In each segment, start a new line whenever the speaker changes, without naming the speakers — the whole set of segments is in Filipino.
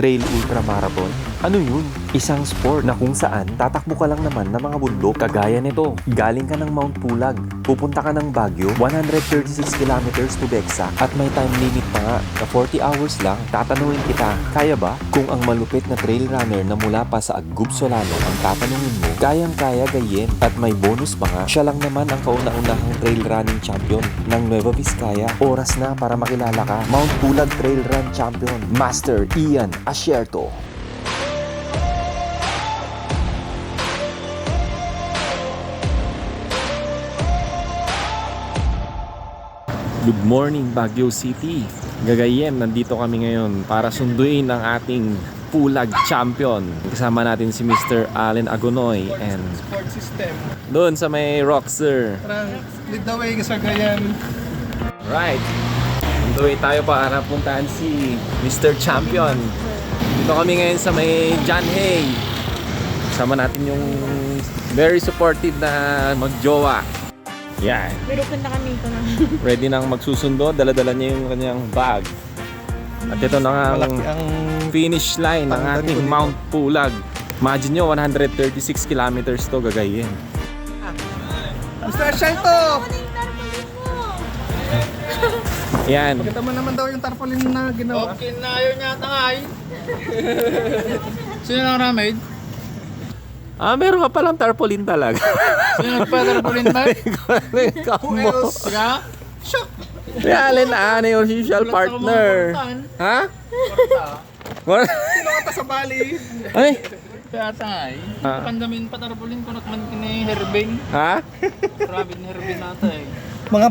Trail Ultramarathon? Ano yun? Isang sport na kung saan tatakbo ka lang naman ng mga bundok kagaya nito. Galing ka ng Mount Pulag, pupunta ka ng Baguio, 136 kilometers to be exact, at may time limit pa nga na 40 hours lang. Tatanungin kita, kaya ba? Kung ang malupit na trail runner na mula pa sa Agub Solano ang tatanungin mo, kayang-kaya gayin. At may bonus pa nga, siya lang naman ang kauna-unahang trail running champion ng Nueva Vizcaya. Oras na para makilala ka, Mount Pulag Trail Run Champion, Master Ian Asierto. Good morning, Baguio City. Gagayen, nandito kami ngayon para sunduin ang ating Pulag Champion. Kasama natin si Mr. Allen Agonoy and
Sport system.
doon sa may Roxer.
Parang lead the way sa Gayan.
Right. Sunduin tayo para puntahan si Mr. Champion. Dito kami ngayon sa may John Hay. Kasama natin yung very supportive na magjowa. Yan.
Pero punta kami ito na.
Ready nang magsusundo, dala-dala niya yung kanyang bag. At ito na nga
Malaki ang
finish line ng ating Mount Pulag. Imagine nyo, 136 kilometers to gagayin.
Mr. Asierto!
Yan.
Pakita mo naman daw yung tarpaulin na ginawa.
Okay na yun yata nga eh. Sino nang ramade?
Meron ka palang tarpaulin talaga.
Sino nagpa-tarpaulin ba?
Who else?
Saka? Shock!
Allen yung official partner. Ha?
Sino ka sa Bali?
Ay!
Kaya ata nga eh. Pandamin patarpaulin ko nakman ni Herbing.
Ha?
Ramid ni Herbing nata eh.
Mga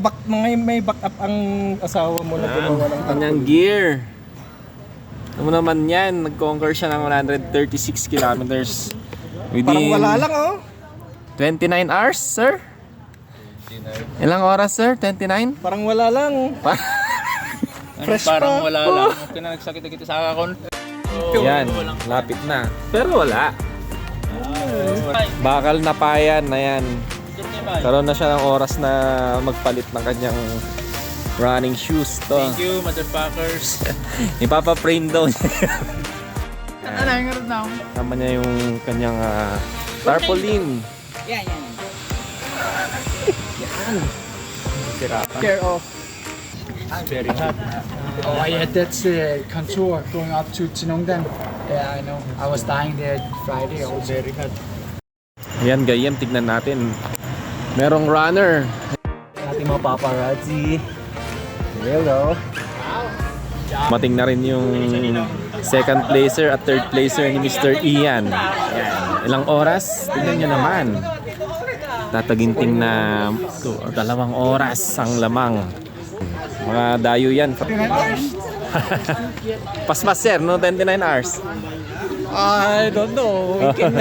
may backup ang asawa mo na gumawa ng
Kanyang gear. Ano naman yan, nag-conquer siya ng 136 kilometers.
Parang wala lang oh.
29 hours, sir? Ilang oras, sir? 29?
Parang wala lang. Fresh
Parang
pa.
wala lang. Okay na nagsakit-sakit sa akon.
Yan, lapit na. Pero wala. Bakal na payan na yan. Karoon na siya ng oras na magpalit ng kanyang running shoes to.
Thank you, motherfuckers.
Ipapa-frame daw niya.
Ano na, yung na ako.
Tama niya yung kanyang tarpaulin.
Yan.
Care of.
Very hot.
Oh yeah, that's the contour going up to Tinongdan. Yeah, I know. I was dying there Friday. Also.
Very hot.
Ayan, gayem, tignan natin. Merong runner.
Ating mga paparazzi. Hello.
Mating na rin yung second placer at third placer ni Mr. Ian. Ayan. Ilang oras? Tignan nyo naman. Tataginting na 2 oras ang lamang. Mga dayo yan. Paspas, sir, no? 29 hours.
I don't know. We can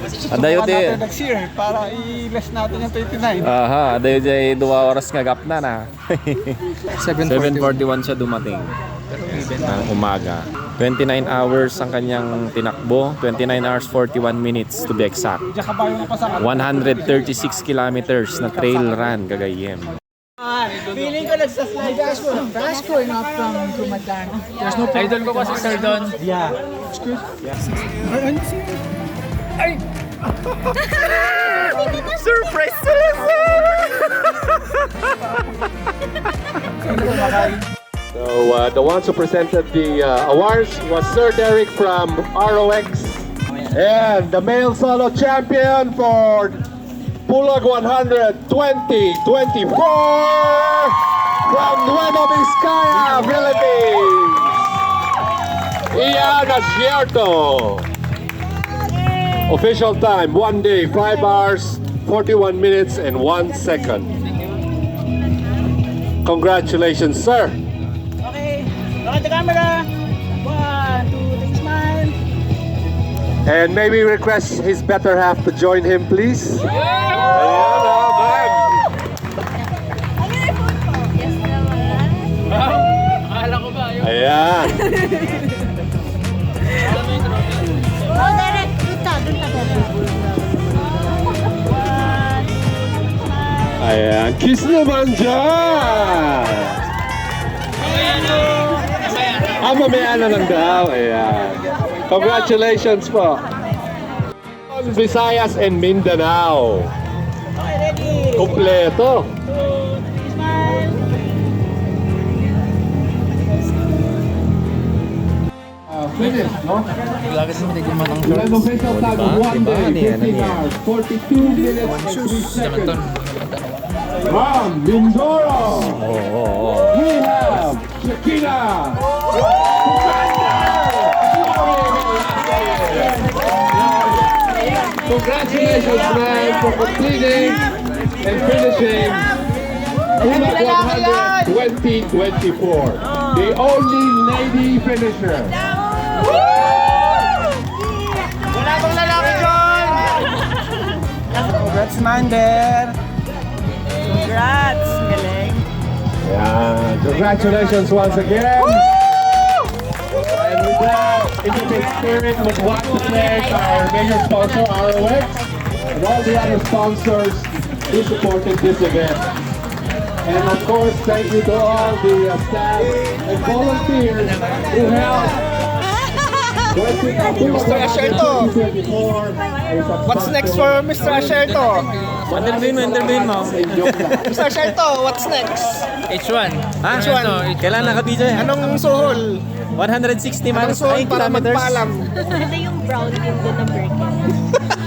Adayo di.
natin next year para i-less natin yung 29.
Aha, adayo di 2 oras nga gap na na.
7:41.
7:41 siya dumating ng umaga. 29 hours ang kanyang tinakbo. 29 hours 41 minutes to be exact.
Diyan ka ba yung napasakan?
136 kilometers na trail run gagayem.
Feeling ko nagsaslide. Fast going up from Kumadan. There's no
Idol ko pa si Sir Don.
Yeah. It's good. Ay!
Surprise
So the ones who presented the awards was Sir Derek from ROX and the male solo champion for Pulag 100 2024 from Nueva Vizcaya, Philippines, Ian Asierto. Official time 1 day 5 hours 41 minutes and 1 second. Congratulations, sir.
Okay. Look at the camera. 1, 2, 3, smile.
And maybe request his better half to join him, please.
Ano na yung phone ko? Yes naman.
Akala ko ba yun?
Ayan.
Oh, direct. Doon ta, direct.
Ayan. Kiss naman dyan. mamaya na lang daw. Ayan. Congratulations po. Visayas and Mindanao. Kompleto. Finish, no?
Wala kasi hindi man ang
We have official time of 1 day, 15 hours, 42 minutes and 3 seconds. From Mindoro, we have Shakira. Congratulations, man, for completing and finishing Pulag 100 2024. The only lady finisher.
Congrats, Mander! Congrats! Galing!
Yeah, congratulations once again. And with that, in the spirit, we'd like to thank our major sponsor, ROX, and all the other sponsors who supported this event. And of course, thank you to all the staff and volunteers who helped.
Mr. Asherto! What's next for Mr. Asherto?
Interview mo.
Mr. Asherto, what's next?
H1. Ha?
H1.
Kailan nakabidyo yan?
Anong suhol?
160
Anong
miles
suhol
ay
para
kilometers.
magpaalam?
Ito yung brown din doon na burger.